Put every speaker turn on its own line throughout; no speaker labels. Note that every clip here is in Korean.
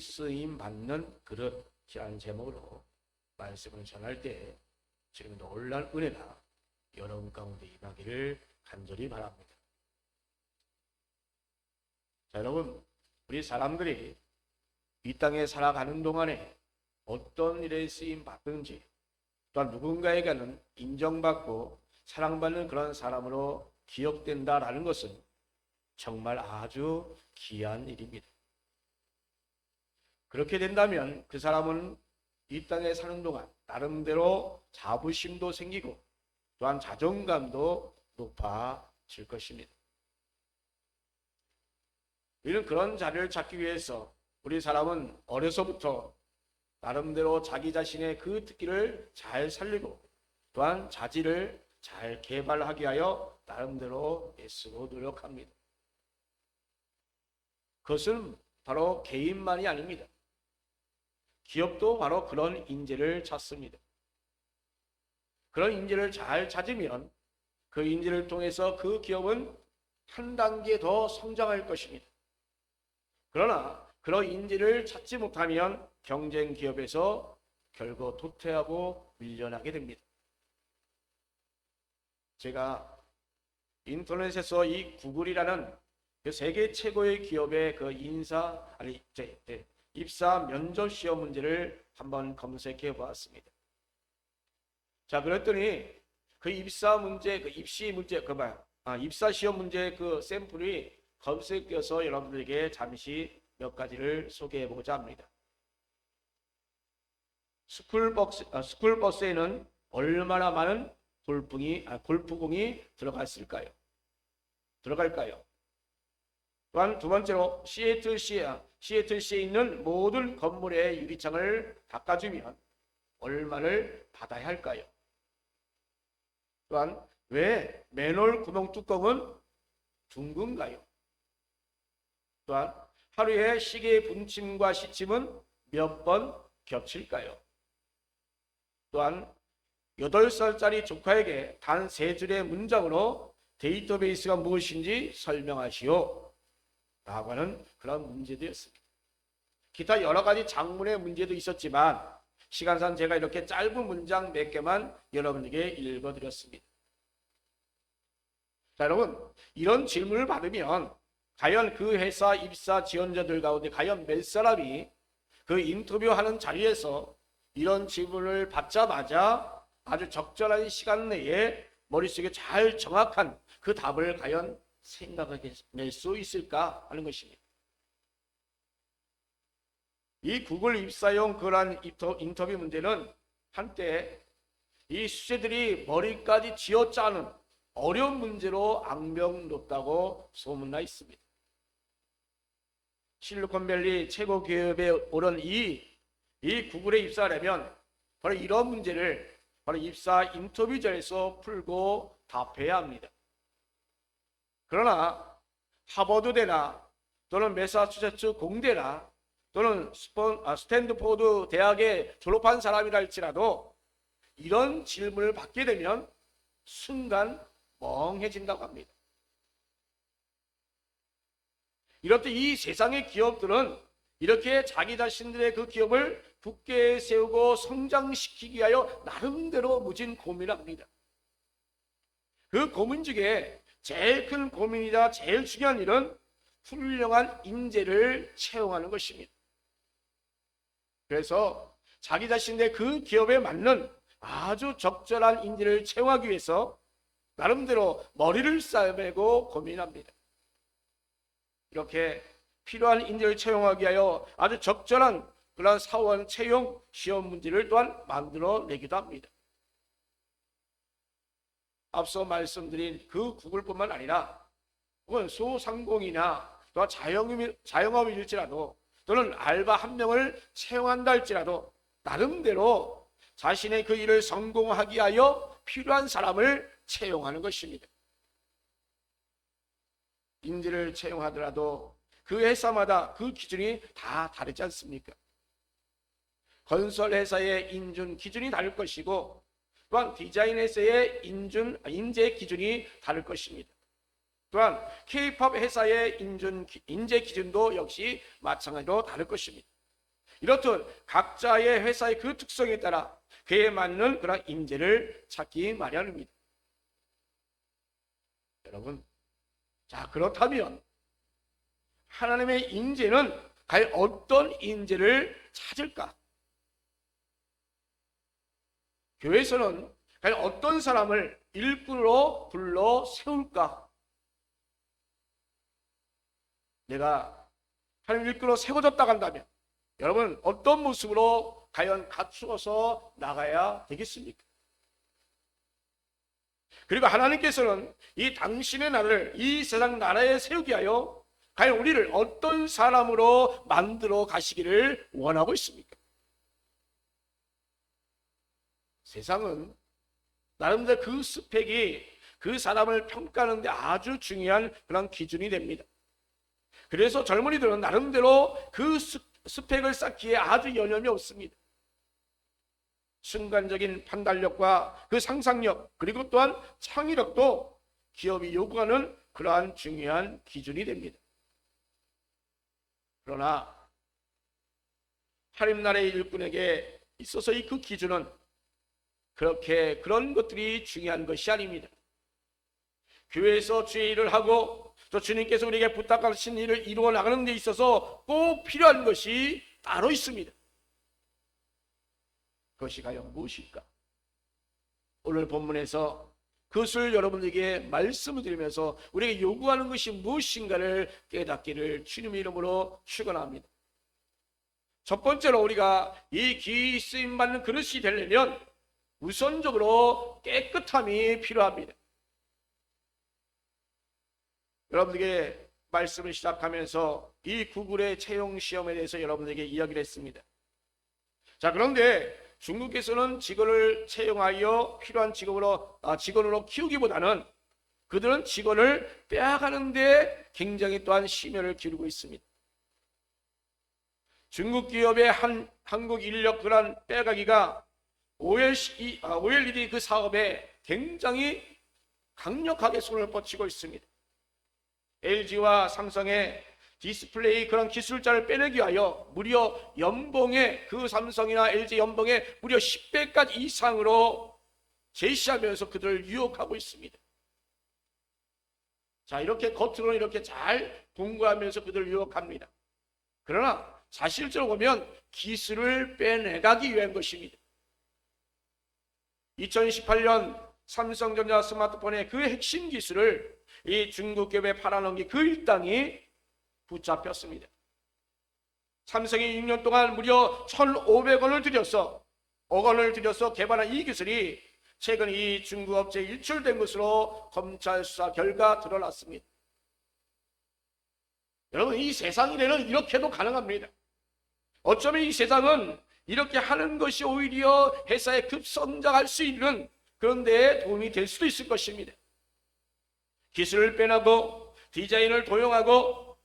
쓰임 받는 그릇이라는 제목으로 말씀을 전할 때 지금 놀랄 은혜가 여러분 가운데 임하기를 간절히 바랍니다. 자, 여러분, 우리 사람들이 이 땅에 살아가는 동안에 어떤 일에 쓰임 받든지 또한 누군가에게는 인정받고 사랑받는 그런 사람으로 기억된다라는 것은 정말 아주 귀한 일입니다. 그렇게 된다면 그 사람은 이 땅에 사는 동안 나름대로 자부심도 생기고 또한 자존감도 높아질 것입니다. 우리는 그런 자리를 찾기 위해서 우리 사람은 어려서부터 나름대로 자기 자신의 그 특기를 잘 살리고 또한 자질을 잘 개발하기 위하여 나름대로 애쓰고 노력합니다. 그것은 바로 개인만이 아닙니다. 기업도 바로 그런 인재를 찾습니다. 그런 인재를 잘 찾으면 그 인재를 통해서 그 기업은 한 단계 더 성장할 것입니다. 그러나 그런 인재를 찾지 못하면 경쟁 기업에서 결국 도태하고 밀려나게 됩니다. 제가 인터넷에서 이 구글이라는 그 세계 최고의 기업의 그 입사 면접 시험 문제를 한번 검색해 보았습니다. 자, 그랬더니 그 입사 문제, 그 입시 문제, 입사 시험 문제 그 샘플이 검색되어서 여러분들에게 잠시 몇 가지를 소개해 보고자 합니다. 스쿨버스에는 얼마나 많은 골프공이 들어갈까요? 또한 두 번째로 시애틀시에 있는 모든 건물의 유리창을 닦아주면 얼마를 받아야 할까요? 또한 왜 맨홀 구멍 뚜껑은 둥근가요? 또한 하루에 시계 분침과 시침은 몇 번 겹칠까요? 또한 8살짜리 조카에게 단 3줄의 문장으로 데이터베이스가 무엇인지 설명하시오 라고 하는 그런 문제도였습니다. 기타 여러 가지 작문의 문제도 있었지만 시간상 제가 이렇게 짧은 문장 몇 개만 여러분에게 읽어드렸습니다. 자, 여러분, 이런 질문을 받으면 과연 그 회사 입사 지원자들 가운데 과연 몇 사람이 그 인터뷰하는 자리에서 이런 질문을 받자마자 아주 적절한 시간 내에 머릿속에 잘 정확한 그 답을 과연 생각해낼 수 있을까 하는 것입니다. 이 구글 입사용 그런 인터뷰 문제는 한때 이 수재들이 머리까지 쥐어짜는 어려운 문제로 악명 높다고 소문나 있습니다. 실리콘밸리 최고 기업에 오른 이 구글에 입사하려면 바로 이런 문제를 바로 입사 인터뷰자에서 풀고 답해야 합니다. 그러나 하버드대나 또는 매사추세츠 공대나 또는 스탠드포드 대학에 졸업한 사람이라 할지라도 이런 질문을 받게 되면 순간 멍해진다고 합니다. 이렇듯 이 세상의 기업들은 이렇게 자기 자신들의 그 기업을 굳게 세우고 성장시키기 위하여 나름대로 무진 고민을 합니다. 그 고민 중에 제일 큰 고민이자 제일 중요한 일은 훌륭한 인재를 채용하는 것입니다. 그래서 자기 자신의 그 기업에 맞는 아주 적절한 인재를 채용하기 위해서 나름대로 머리를 싸매고 고민합니다. 이렇게 필요한 인재를 채용하기 위하여 아주 적절한 그런 사원 채용 시험 문제를 또한 만들어내기도 합니다. 앞서 말씀드린 그 구글뿐만 아니라 혹은 소상공인이나 또 자영업일지라도 또는 알바 한 명을 채용한다 할지라도 나름대로 자신의 그 일을 성공하기 위하여 필요한 사람을 채용하는 것입니다. 인재를 채용하더라도 그 회사마다 그 기준이 다 다르지 않습니까? 건설 회사의 인준 기준이 다를 것이고 또한 디자인 회사의 인재 기준이 다를 것입니다. 또한 K-팝 회사의 인재 기준도 역시 마찬가지로 다를 것입니다. 이렇듯 각자의 회사의 그 특성에 따라 그에 맞는 그런 인재를 찾기 마련입니다. 여러분, 자, 그렇다면 하나님의 인재는 과연 어떤 인재를 찾을까? 교회에서는 과연 어떤 사람을 일꾼으로 불러 세울까? 내가 하나님 일꾼으로 세워졌다 한다면 여러분 어떤 모습으로 과연 갖추어서 나가야 되겠습니까? 그리고 하나님께서는 이 당신의 나라를 이 세상 나라에 세우기 위하여 과연 우리를 어떤 사람으로 만들어 가시기를 원하고 있습니까? 세상은 나름대로 그 스펙이 그 사람을 평가하는 데 아주 중요한 그런 기준이 됩니다. 그래서 젊은이들은 나름대로 그 스펙을 쌓기에 아주 여념이 없습니다. 순간적인 판단력과 그 상상력 그리고 또한 창의력도 기업이 요구하는 그러한 중요한 기준이 됩니다. 그러나 하나님 나라의 일꾼에게 있어서 이 그 기준은 그렇게 그런 것들이 중요한 것이 아닙니다. 교회에서 주의 일을 하고 또 주님께서 우리에게 부탁하신 일을 이루어 나가는 데 있어서 꼭 필요한 것이 따로 있습니다. 그것이 과연 무엇일까? 오늘 본문에서 그것을 여러분에게 말씀을 드리면서 우리에게 요구하는 것이 무엇인가를 깨닫기를 주님의 이름으로 축원합니다. 첫 번째로 우리가 이 귀 쓰임 받는 그릇이 되려면 우선적으로 깨끗함이 필요합니다. 여러분에게 말씀을 시작하면서 이 구글의 채용 시험에 대해서 여러분에게 이야기를 했습니다. 자, 그런데 중국에서는 직원을 채용하여 필요한 직원으로 키우기보다는 그들은 직원을 빼앗가는 데 굉장히 또한 심혈을 기울이고 있습니다. 중국 기업의 한국 인력 그런 빼가기가 OLED 그 사업에 굉장히 강력하게 손을 뻗치고 있습니다. LG와 삼성의 디스플레이 그런 기술자를 빼내기 위하여 무려 연봉의 그 삼성이나 LG 연봉의 무려 10배까지 이상으로 제시하면서 그들을 유혹하고 있습니다. 자, 이렇게 겉으로는 이렇게 잘 공부하면서 그들을 유혹합니다. 그러나 사실적으로 보면 기술을 빼내가기 위한 것입니다. 2018년 삼성전자 스마트폰의 그 핵심 기술을 이 중국 기업에 팔아넘긴 그 일당이 붙잡혔습니다. 삼성이 6년 동안 무려 1,500억을 들여서 개발한 이 기술이 최근 이 중국 업체에 유출된 것으로 검찰 수사 결과 드러났습니다. 여러분, 이 세상이래는 이렇게도 가능합니다. 어쩌면 이 세상은 이렇게 하는 것이 오히려 회사에 급성장할 수 있는 그런 데에 도움이 될 수도 있을 것입니다. 기술을 빼내고 디자인을 도용하고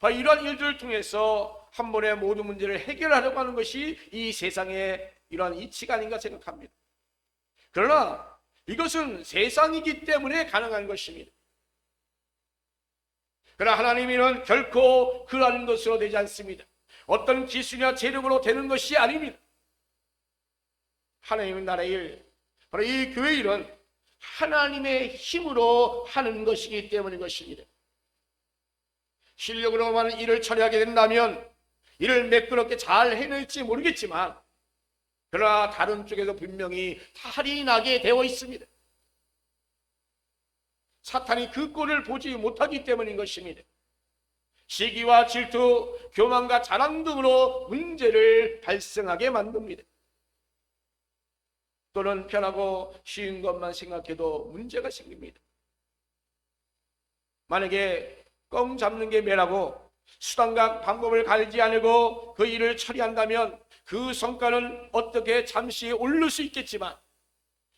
이러한 일들을 통해서 한 번에 모든 문제를 해결하려고 하는 것이 이 세상의 이러한 이치가 아닌가 생각합니다. 그러나 이것은 세상이기 때문에 가능한 것입니다. 그러나 하나님은 결코 그러한 것으로 되지 않습니다. 어떤 기술이나 재력으로 되는 것이 아닙니다. 하나님의 나라의 일, 바로 이 교회 일은 하나님의 힘으로 하는 것이기 때문인 것입니다. 실력으로만 일을 처리하게 된다면 일을 매끄럽게 잘 해낼지 모르겠지만 그러나 다른 쪽에도 분명히 탈이 나게 되어 있습니다. 사탄이 그 꼴을 보지 못하기 때문인 것입니다. 시기와 질투, 교만과 자랑 등으로 문제를 발생하게 만듭니다. 또는 편하고 쉬운 것만 생각해도 문제가 생깁니다. 만약에 껌 잡는 게 매라고 수단과 방법을 가리지 않고 그 일을 처리한다면 그 성과는 어떻게 잠시 오를 수 있겠지만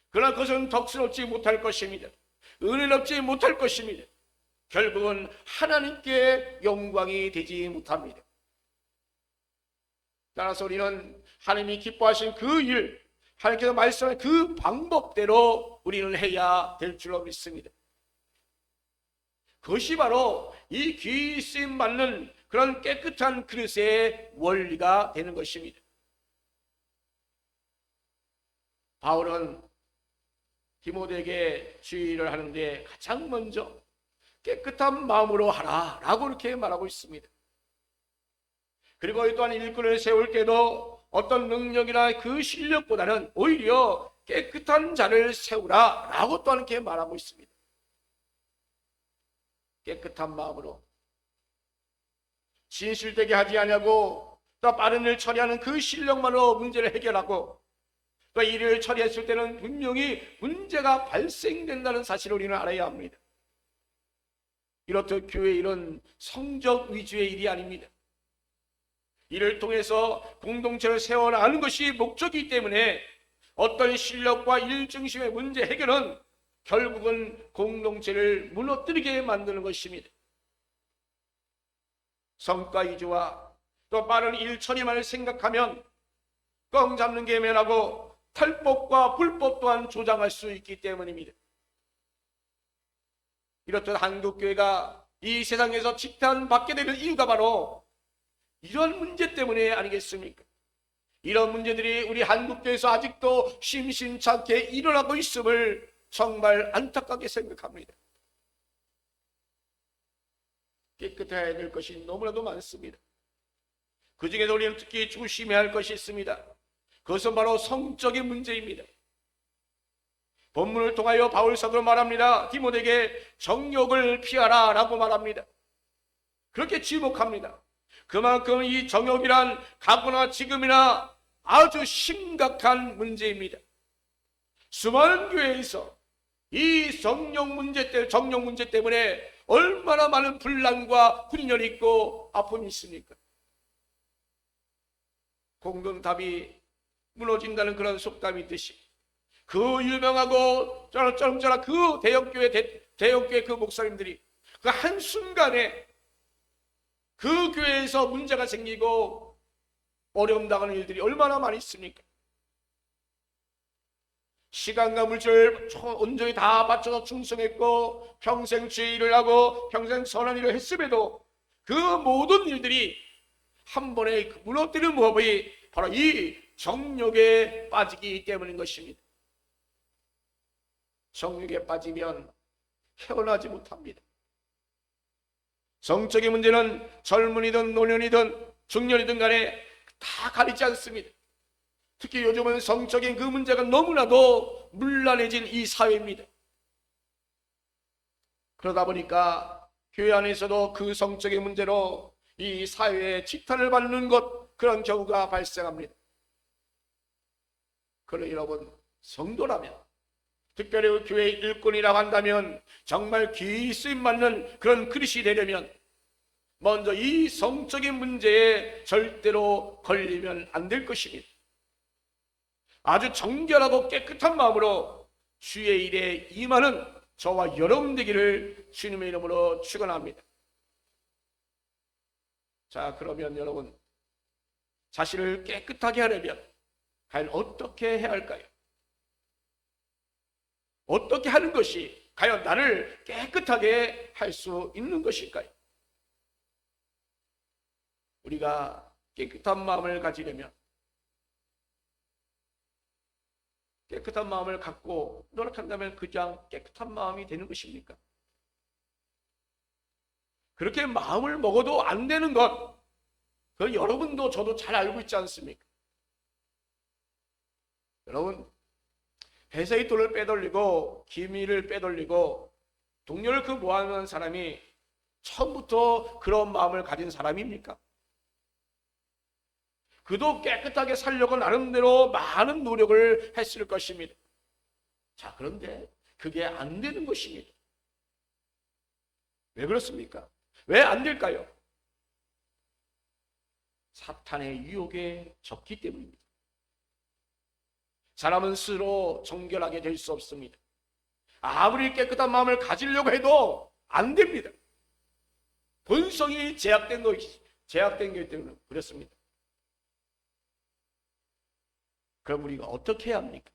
그러나 그것은 덕스럽지 못할 것입니다. 은혜롭지 못할 것입니다. 결국은 하나님께 영광이 되지 못합니다. 따라서 우리는 하나님이 기뻐하신 그 일, 하나님께서 말씀하신 그 방법대로 우리는 해야 될 줄로 믿습니다. 그것이 바로 이 귀 쓰임 받는 그런 깨끗한 그릇의 원리가 되는 것입니다. 바울은 디모데에게 주의를 하는데 가장 먼저 깨끗한 마음으로 하라 라고 이렇게 말하고 있습니다. 그리고 또한 일꾼을 세울 때도 어떤 능력이나 그 실력보다는 오히려 깨끗한 자를 세우라 라고 또한 이렇게 말하고 있습니다. 깨끗한 마음으로 진실되게 하지 아니하고 또 빠른 일 처리하는 그 실력만으로 문제를 해결하고 또 일을 처리했을 때는 분명히 문제가 발생된다는 사실을 우리는 알아야 합니다. 이렇듯 교회 일은 성적 위주의 일이 아닙니다. 이를 통해서 공동체를 세워나가는 것이 목적이기 때문에 어떤 실력과 일 중심의 문제 해결은 결국은 공동체를 무너뜨리게 만드는 것입니다. 성과 위주와 또 빠른 일 처리만을 생각하면 꽝 잡는 게 면하고 탈법과 불법 또한 조장할 수 있기 때문입니다. 이렇듯 한국교회가 이 세상에서 지탄받게 되는 이유가 바로 이런 문제 때문에 아니겠습니까? 이런 문제들이 우리 한국교회에서 아직도 심심찮게 일어나고 있음을 정말 안타깝게 생각합니다. 깨끗해야 될 것이 너무나도 많습니다. 그 중에서 우리는 특히 조심해야 할 것이 있습니다. 그것은 바로 성적인 문제입니다. 본문을 통하여 바울 사도로 말합니다. 디모데에게 정욕을 피하라 라고 말합니다. 그렇게 지목합니다. 그만큼 이 정욕이란 과거나 지금이나 아주 심각한 문제입니다. 수많은 교회에서 이 정욕 문제 때문에 얼마나 많은 분란과 분열이 있고 아픔이 있습니까? 공동답이 무너진다는 그런 속담이 있듯이 그 유명하고 쩌렁쩌렁 그 대형교회 그 목사님들이 그 한순간에 그 교회에서 문제가 생기고 어려움 당하는 일들이 얼마나 많이 있습니까? 시간과 물질을 온전히 다 바쳐서 충성했고 평생 주의 일을 하고 평생 선한 일을 했음에도 그 모든 일들이 한 번에 무너뜨리는 법이 바로 이 정욕에 빠지기 때문인 것입니다. 정욕에 빠지면 헤어나지 못합니다. 성적인 문제는 젊은이든 노년이든 중년이든 간에 다 가리지 않습니다. 특히 요즘은 성적인 그 문제가 너무나도 문란해진 이 사회입니다. 그러다 보니까 교회 안에서도 그 성적인 문제로 이 사회에 지탄을 받는 그런 경우가 발생합니다. 그러나 여러분, 성도라면 특별히 교회 일꾼이라고 한다면 정말 귀히 쓰임받는 그런 그릇이 되려면 먼저 이 성적인 문제에 절대로 걸리면 안 될 것입니다. 아주 정결하고 깨끗한 마음으로 주의 일에 임하는 저와 여러분 되기를 주님의 이름으로 축원합니다. 자, 그러면 여러분, 자신을 깨끗하게 하려면 과연 어떻게 해야 할까요? 어떻게 하는 것이 과연 나를 깨끗하게 할 수 있는 것일까요? 우리가 깨끗한 마음을 가지려면 깨끗한 마음을 갖고 노력한다면 그냥 깨끗한 마음이 되는 것입니까? 그렇게 마음을 먹어도 안 되는 것, 그건 여러분도 저도 잘 알고 있지 않습니까? 여러분, 회사의 돈을 빼돌리고 기밀을 빼돌리고 동료를 모함하는 사람이 처음부터 그런 마음을 가진 사람입니까? 그도 깨끗하게 살려고 나름대로 많은 노력을 했을 것입니다. 자, 그런데 그게 안 되는 것입니다. 왜 그렇습니까? 왜 안 될까요? 사탄의 유혹에 졌기 때문입니다. 사람은 스스로 정결하게 될 수 없습니다. 아무리 깨끗한 마음을 가지려고 해도 안 됩니다. 본성이 제약된 거기 때문에 그렇습니다. 그럼 우리가 어떻게 해야 합니까?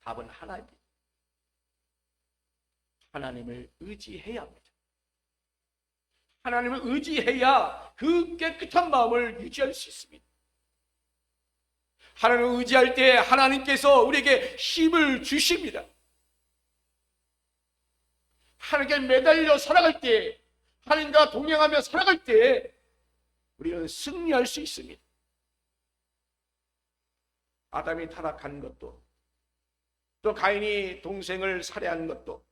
답은 하나입니다. 하나님을 의지해야 합니다. 하나님을 의지해야 그 깨끗한 마음을 유지할 수 있습니다. 하나님을 의지할 때 하나님께서 우리에게 힘을 주십니다. 하나님께 매달려 살아갈 때, 하나님과 동행하며 살아갈 때 우리는 승리할 수 있습니다. 아담이 타락한 것도, 또 가인이 동생을 살해한 것도,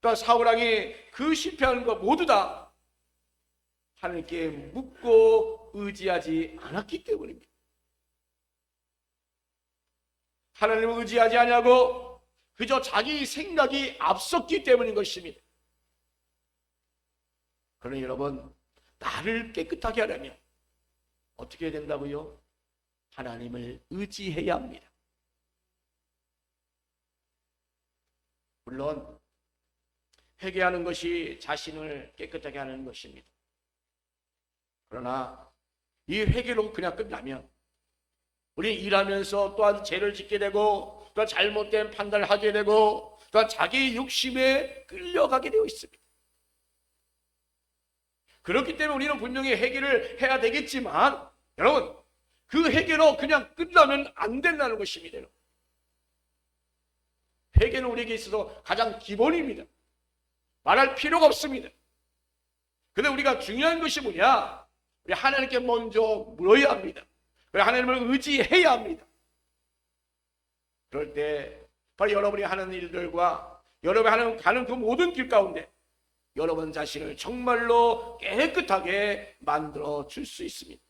또 사울왕이 그 실패하는 것 모두 다 하나님께 묻고 의지하지 않았기 때문입니다. 하나님을 의지하지 않냐고 그저 자기 생각이 앞섰기 때문인 것입니다. 그러니 여러분, 나를 깨끗하게 하려면 어떻게 해야 된다고요? 하나님을 의지해야 합니다. 물론 회개하는 것이 자신을 깨끗하게 하는 것입니다. 그러나 이 회개로 그냥 끝나면 우리 일하면서 또한 죄를 짓게 되고, 또한 잘못된 판단을 하게 되고, 또한 자기 욕심에 끌려가게 되어 있습니다. 그렇기 때문에 우리는 분명히 회개를 해야 되겠지만, 여러분, 그 회개로 그냥 끝나면 안 된다는 것입니다. 회개는 우리에게 있어서 가장 기본입니다. 말할 필요가 없습니다. 그런데 우리가 중요한 것이 뭐냐? 우리 하나님께 먼저 물어야 합니다. 하나님을 의지해야 합니다. 그럴 때 바로 여러분이 하는 일들과 여러분이 가는 그 모든 길 가운데 여러분 자신을 정말로 깨끗하게 만들어 줄 수 있습니다.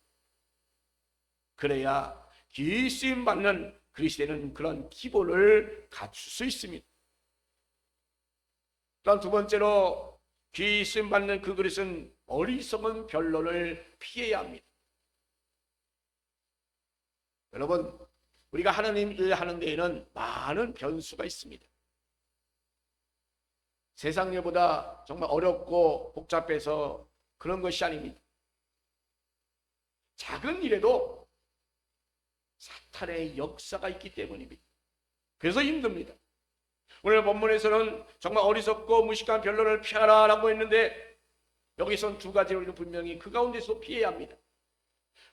그래야 귀 쓰임 받는 그리스도인은 그런 기본을 갖출 수 있습니다. 또한 두 번째로 귀 쓰임 받는 그 그리스도는 어리석은 변론을 피해야 합니다. 여러분, 우리가 하나님 일 하는 데에는 많은 변수가 있습니다. 세상 일보다 정말 어렵고 복잡해서 그런 것이 아닙니다. 작은 일에도 사탄의 역사가 있기 때문입니다. 그래서 힘듭니다. 오늘 본문에서는 정말 어리석고 무식한 변론을 피하라라고 했는데, 여기서는 두 가지를 우리는 분명히 그 가운데서 피해야 합니다.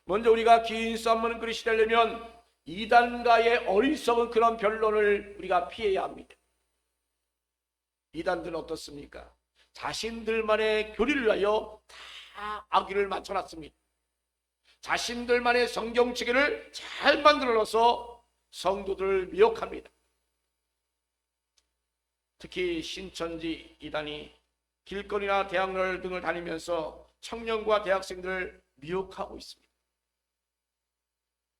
먼저 우리가 긴 싸움 하는 그릇이 되려면 이단과의 어리석은 그런 변론을 우리가 피해야 합니다. 이단들은 어떻습니까? 자신들만의 교리를 위하여 다 악의를 맞춰놨습니다. 자신들만의 성경체계를 잘 만들어놔서 성도들을 미혹합니다. 특히 신천지 이단이 길거리나 대학로 등을 다니면서 청년과 대학생들을 미혹하고 있습니다.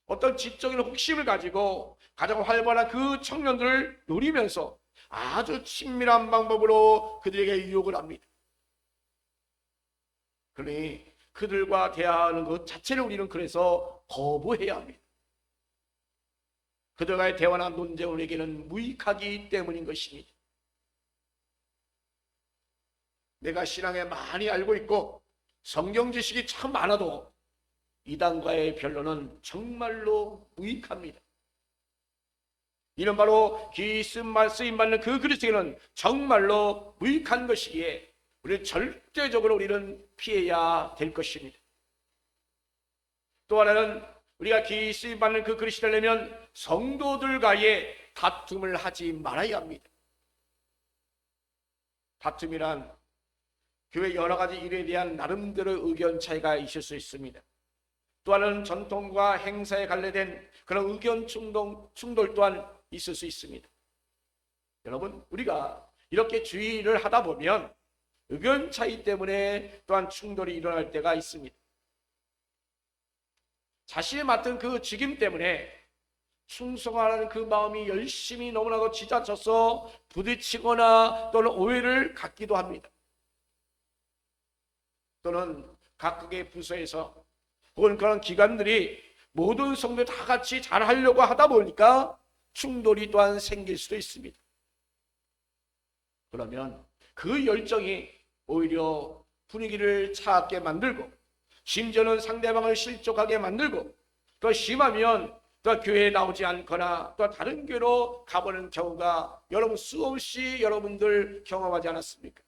어떤 지적인 혹심을 가지고 가장 활발한 그 청년들을 노리면서 아주 친밀한 방법으로 그들에게 유혹을 합니다. 그러니 그들과 대화하는 것 자체를 우리는 그래서 거부해야 합니다. 그들과의 대화나 논쟁은 우리에게는 무익하기 때문인 것입니다. 내가 신앙에 많이 알고 있고 성경 지식이 참 많아도 이단과의 변론은 정말로 무익합니다. 이는 바로 귀 쓰임받는 그 그리스도인은 정말로 무익한 것이기에 우리는 절대적으로 우리는 피해야 될 것입니다. 또 하나는 우리가 귀 쓰임받는 그 그리스도를 되려면 성도들과의 다툼을 하지 말아야 합니다. 다툼이란 교회 여러 가지 일에 대한 나름대로의 의견 차이가 있을 수 있습니다. 또 하나는 전통과 행사에 관련된 그런 의견 충돌 또한 있을 수 있습니다. 여러분, 우리가 이렇게 주의를 하다 보면 의견 차이 때문에 또한 충돌이 일어날 때가 있습니다. 자신이 맡은 그 직임 때문에 충성하라는 그 마음이 열심히 너무나도 지자쳐서 부딪히거나 또는 오해를 갖기도 합니다. 또는 각국의 부서에서 혹은 그런 기관들이 모든 성도 다 같이 잘하려고 하다 보니까 충돌이 또한 생길 수도 있습니다. 그러면 그 열정이 오히려 분위기를 차갑게 만들고 심지어는 상대방을 실족하게 만들고 더 심하면 또 교회에 나오지 않거나 또 다른 교회로 가보는 경우가 여러분 수없이 여러분들 경험하지 않았습니까?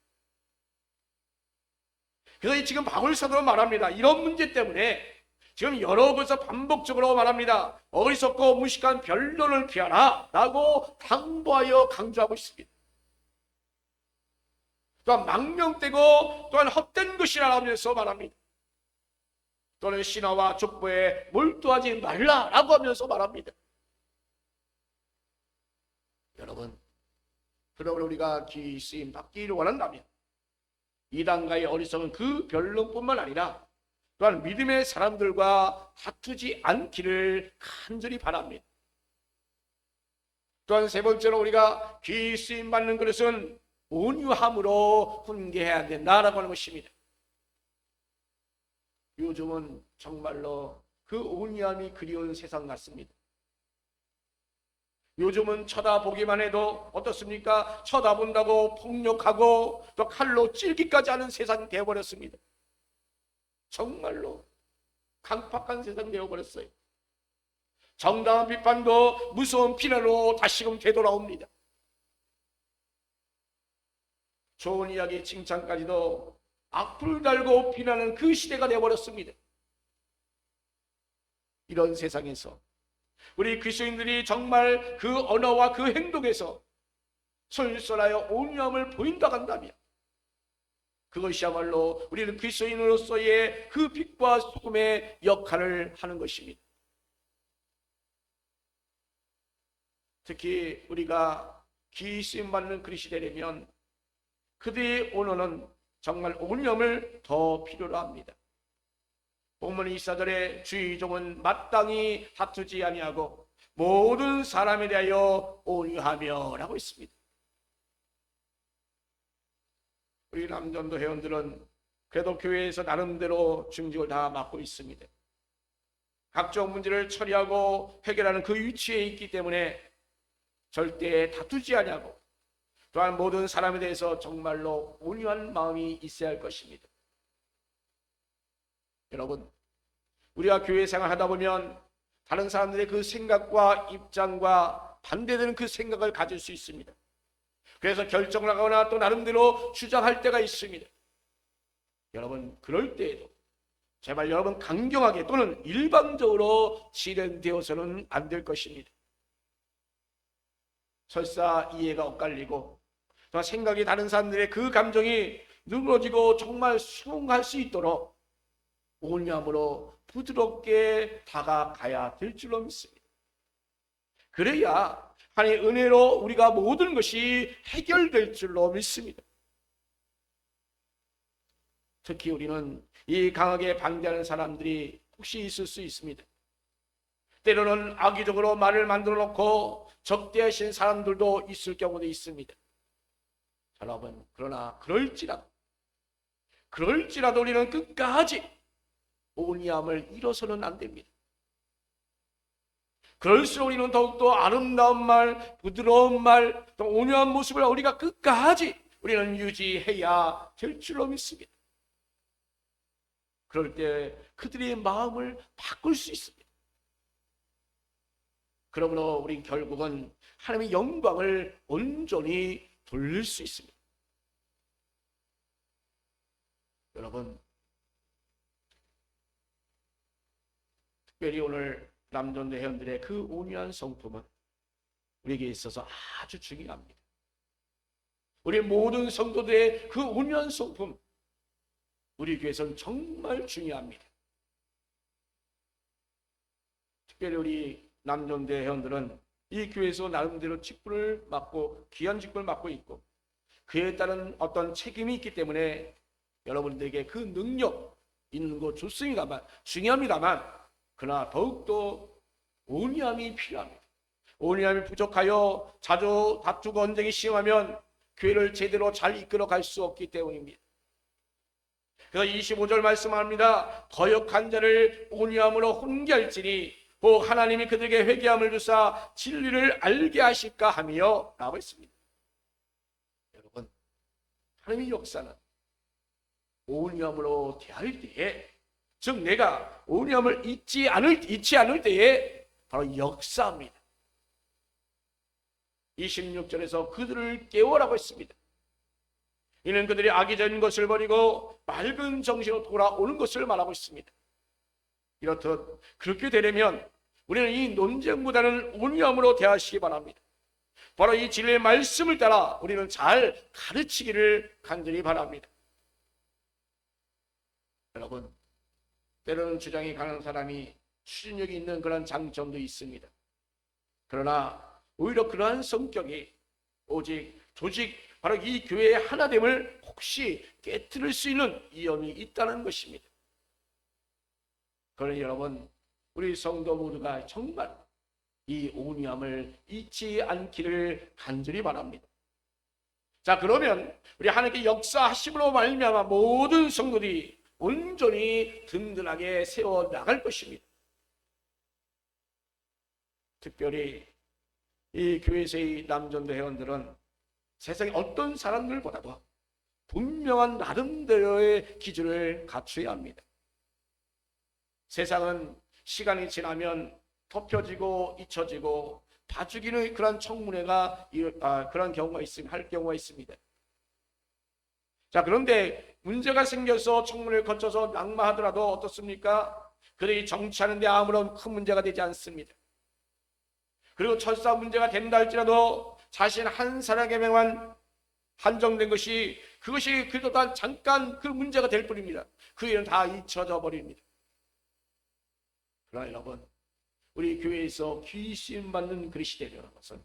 그래서 지금 바울 사도는 말합니다. 이런 문제 때문에 지금 여러 곳에서 반복적으로 말합니다. 어리석고 무식한 변론을 피하라 라고 당부하여 강조하고 있습니다. 또한 망명되고 또한 헛된 것이라 하면서 말합니다. 또는 신화와 족보에 몰두하지 말라라고 하면서 말합니다. 여러분, 그러므로 우리가 귀 쓰임 받기를 원한다면 이단과의 어리석은 그 변론뿐만 아니라 또한 믿음의 사람들과 다투지 않기를 간절히 바랍니다. 또한 세 번째로 우리가 귀 쓰임 받는 그릇은 온유함으로 훈계해야 된다라고 하는 것입니다. 요즘은 정말로 그 온유함이 그리운 세상 같습니다. 요즘은 쳐다보기만 해도 어떻습니까? 쳐다본다고 폭력하고 또 칼로 찔기까지 하는 세상이 되어버렸습니다. 정말로 강팍한 세상이 되어버렸어요. 정당한 비판도 무서운 비난으로 다시금 되돌아옵니다. 좋은 이야기 칭찬까지도 악플 달고 비난하는 그 시대가 되어버렸습니다. 이런 세상에서 우리 그리스도인들이 정말 그 언어와 그 행동에서 솔솔하여 온유함을 보인다고 한다면 그것이야말로 우리는 그리스도인으로서의 그 빛과 소금의 역할을 하는 것입니다. 특히 우리가 귀 쓰임 받는 그릇이 되려면 그들의 언어는 정말 온유함을 더 필요로 합니다. 본문 24절에 주의 종은 마땅히 다투지 아니하고 모든 사람에 대하여 온유하며 라고 있습니다. 우리 남전도 회원들은 그래도 교회에서 나름대로 중직을 다 맡고 있습니다. 각종 문제를 처리하고 해결하는 그 위치에 있기 때문에 절대 다투지 아니하고 또한 모든 사람에 대해서 정말로 온유한 마음이 있어야 할 것입니다. 여러분, 우리가 교회 생활하다 보면 다른 사람들의 그 생각과 입장과 반대되는 그 생각을 가질 수 있습니다. 그래서 결정을 하거나 또 나름대로 주장할 때가 있습니다. 여러분, 그럴 때에도 제발 여러분 강경하게 또는 일방적으로 진행되어서는 안 될 것입니다. 설사 이해가 엇갈리고 또 생각이 다른 사람들의 그 감정이 누그러지고 정말 수긍할 수 있도록 온유함으로 부드럽게 다가가야 될 줄로 믿습니다. 그래야 하나님의 은혜로 우리가 모든 것이 해결될 줄로 믿습니다. 특히 우리는 이 강하게 반대하는 사람들이 혹시 있을 수 있습니다. 때로는 악의적으로 말을 만들어 놓고 적대하신 사람들도 있을 경우도 있습니다. 여러분, 그러나 그럴지라도 우리는 끝까지 온유함을 잃어서는 안 됩니다. 그럴수록 우리는 더욱더 아름다운 말, 부드러운 말, 또 온유한 모습을 우리가 끝까지 우리는 유지해야 될 줄로 믿습니다. 그럴 때 그들의 마음을 바꿀 수 있습니다. 그러므로 우리 결국은 하나님의 영광을 온전히 돌릴 수 있습니다. 여러분, 특별히 오늘 남전도 회원들의 그 온유한 성품은 우리에게 있어서 아주 중요합니다. 우리 모든 성도들의 그 온유한 성품, 우리 교회에서는 정말 중요합니다. 특별히 우리 남전도 회원들은 이 교회에서 나름대로 직분을 맡고 귀한 직분을 맡고 있고 그에 따른 어떤 책임이 있기 때문에 여러분들에게 그 능력 있는 거 좋습니다만 중요합니다만 그러나 더욱더 온유함이 필요합니다. 온유함이 부족하여 자주 다투고 언쟁이 심하면 교회를 제대로 잘 이끌어갈 수 없기 때문입니다. 그래서 25절 말씀합니다. 거역한 자를 온유함으로 훈계할지니 곧 하나님이 그들에게 회개함을 주사 진리를 알게 하실까 하며 라고 했습니다. 여러분, 하나님의 역사는 온유함으로 대할 때에, 즉 내가 온유함을 잊지 않을 때에 바로 역사합니다. 26절에서 그들을 깨워라고 했습니다. 이는 그들이 악의적인 것을 버리고 맑은 정신으로 돌아오는 것을 말하고 있습니다. 이렇듯 그렇게 되려면 우리는 이 논쟁보다는 온유함으로 대하시기 바랍니다. 바로 이 진리의 말씀을 따라 우리는 잘 가르치기를 간절히 바랍니다. 여러분, 때로는 주장이 강한 사람이 추진력이 있는 그런 장점도 있습니다. 그러나 오히려 그러한 성격이 오직 조직 바로 이 교회의 하나됨을 혹시 깨뜨릴 수 있는 위험이 있다는 것입니다. 그러니 여러분, 우리 성도 모두가 정말 이 온유함을 잊지 않기를 간절히 바랍니다. 자, 그러면 우리 하나님께 역사하심으로 말미암아 모든 성도들이 온전히 든든하게 세워 나갈 것입니다. 특별히 이 교회에서의 남전도 회원들은 세상의 어떤 사람들보다도 분명한 나름대로의 기준을 갖춰야 합니다. 세상은 시간이 지나면 덮여지고 잊혀지고 봐주기는 그런 청문회가 그런 경우가 할 경우가 있습니다. 자, 그런데 문제가 생겨서 청문회를 거쳐서 낙마하더라도 어떻습니까? 그들이 정치하는데 아무런 큰 문제가 되지 않습니다. 그리고 철사 문제가 된다 할지라도 자신 한 사람에게만 한정된 것이 그것이 그래도 단 잠깐 그 문제가 될 뿐입니다. 그 일은 다 잊혀져 버립니다. 그러나 여러분, 우리 교회에서 귀신 받는 그릇이 되려는 것은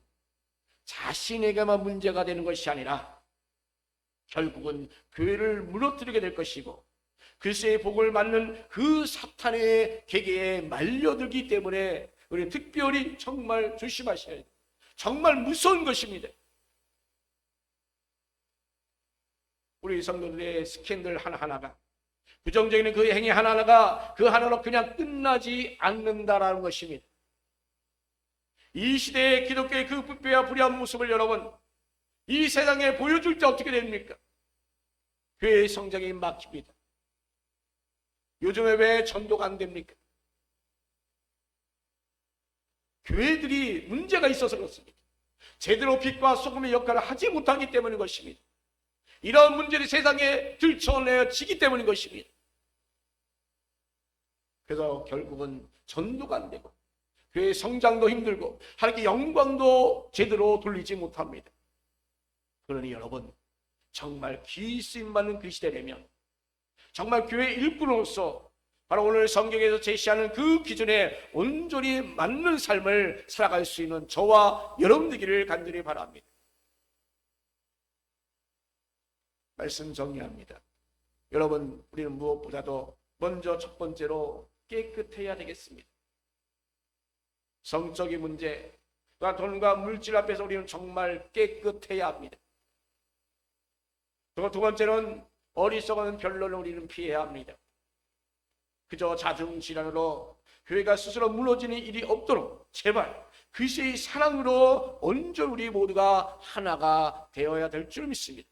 자신에게만 문제가 되는 것이 아니라 결국은 교회를 무너뜨리게 될 것이고 그리스도의 복을 맞는 그 사탄의 계계에 말려들기 때문에 우리 특별히 정말 조심하셔야 돼요. 정말 무서운 것입니다. 우리 성도들의 스캔들 하나하나가, 부정적인 그 행위 하나하나가 그 하나로 그냥 끝나지 않는다라는 것입니다. 이 시대의 기독교의 그 부패와 불의한 모습을 여러분 이 세상에 보여줄 때 어떻게 됩니까? 교회의 성장이 막힙니다. 요즘에 왜 전도가 안 됩니까? 교회들이 문제가 있어서 그렇습니다. 제대로 빛과 소금의 역할을 하지 못하기 때문인 것입니다. 이런 문제들이 세상에 들춰내지기 때문인 것입니다. 그래서 결국은 전도가 안 되고 교회의 성장도 힘들고 하나님께 영광도 제대로 돌리지 못합니다. 그러니 여러분, 정말 귀 쓰임받는 그 시대 되면 정말 교회 일꾼으로서 바로 오늘 성경에서 제시하는 그 기준에 온전히 맞는 삶을 살아갈 수 있는 저와 여러분 되기를 간절히 바랍니다. 말씀 정리합니다. 여러분, 우리는 무엇보다도 먼저 첫 번째로 깨끗해야 되겠습니다. 성적인 문제, 돈과 물질 앞에서 우리는 정말 깨끗해야 합니다. 두 번째는 어리석은 변론을 우리는 피해야 합니다. 그저 자중질환으로 교회가 스스로 무너지는 일이 없도록 제발 그리스도의 사랑으로 온전히 우리 모두가 하나가 되어야 될 줄 믿습니다.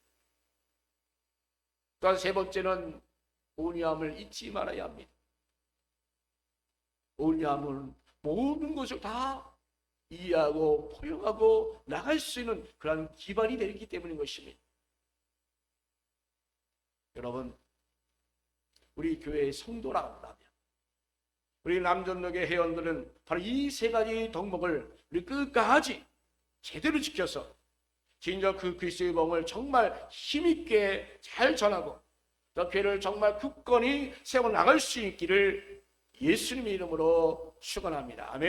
또한 세 번째는 온유함을 잊지 말아야 합니다. 온유함은 모든 것을 다 이해하고 포용하고 나갈 수 있는 그런 기반이 되기 때문인 것입니다. 여러분, 우리 교회의 성도라고 하면 우리 남전역의 회원들은 바로 이 세 가지 덕목을 우리 끝까지 제대로 지켜서 진정 그 그리스도의 복음을 정말 힘있게 잘 전하고 또 교회를 정말 굳건히 세워나갈 수 있기를 예수님의 이름으로 축원합니다. 아멘.